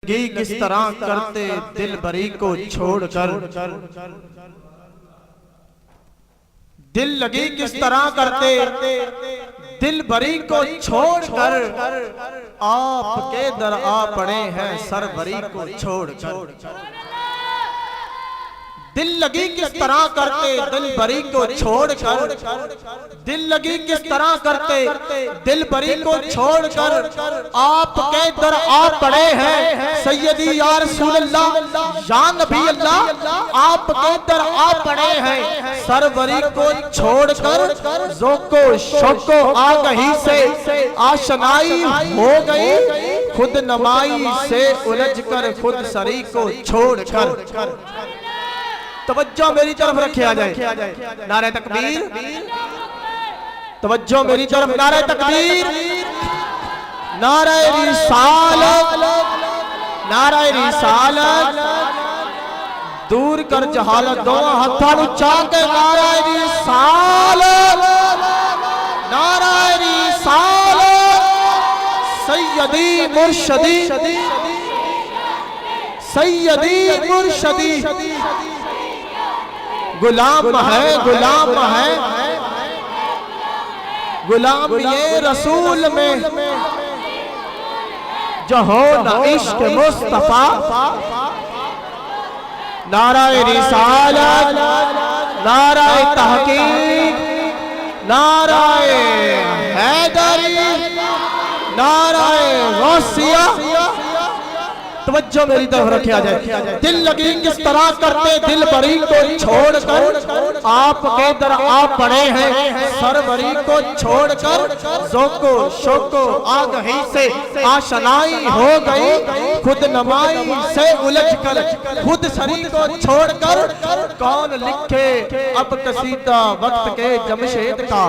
लगी किस तरह करते दिल बरी को छोड़कर, दिल लगी किस तरह करते दिल बरी को छोड़कर, आपके दर आ पड़े हैं सरवरी को छोड़कर। दिल लगी किस तरह करते दिल बरी को छोड़कर, दिल लगी किस तरह करते दिल बरी को छोड़कर, आपके दर आ पड़े हैं सैयदी या रसूल अल्लाह या नबी अल्लाह, आपके दर आ पड़े हैं सरवरी को छोड़कर। ज़ोको शौको आगही से आशनाई हो गई, खुद नमाई से उलझ कर खुद सरी को छोड़कर। तवज्जो मेरी तरफ रखे आ जाए, नारे तकबीर, तवज्जो मेरी तरफ, नारे तकबीर, नारे रिसालत, नारे रिसालत, दूर कर जहालत, दोनों हाथों उच्चा के नारे रिसालत, नारे रिसालत, सैयदी मुर्शदी, सैयदी मुर्शदी, गुलाम है, गुलाम है, गुलाम ये रसूल में जो हो न इश्क मुस्तफा। नाराए रिसालत, नाराए तहकीक, नाराए हैदरी, नाराए गौसिया। तवज्जो मेरी तरफ रखे आ जाए। दिल लगी किस तरह करते दिल बरी को छोड़कर, आपके दर आ पड़े हैं सरवरी को छोड़कर। ज़ोको शौको आगही से आशनाई हो गई, खुद नमाई से उलझ कर खुद सरी को छोड़कर। कौन लिखे अब कसीदा वक्त के जमशेद का,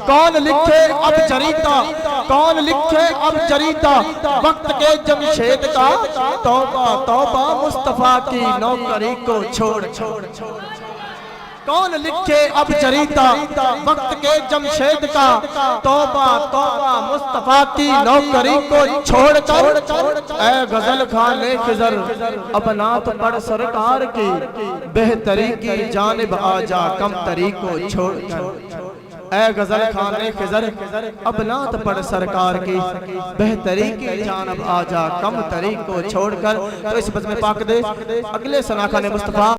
कौन लिखे अब जरीदा, कौन लिखे अब जरीदा वक्त के जमशेद का। तौबा तौबा मुस्तफा की नौकरी को छोड़ छोड़, कौन लिखे अब जरीदा वक्त के जमशेद का। तौबा तौबा मुस्तफा की नौकरी को छोड़कर। ऐ गजल खाने खिजर अब नात पढ़ सरकार की, बेहतरी की जानिब आजा कम तरी को छोड़कर। ऐ गजल खाने खिजर अब नात पढ़ सरकार की, बेहतरी की जानिब आजा कम तरी को छोड़कर। तो इस बज़्म पाक दे अगले सना खाने मुस्तफा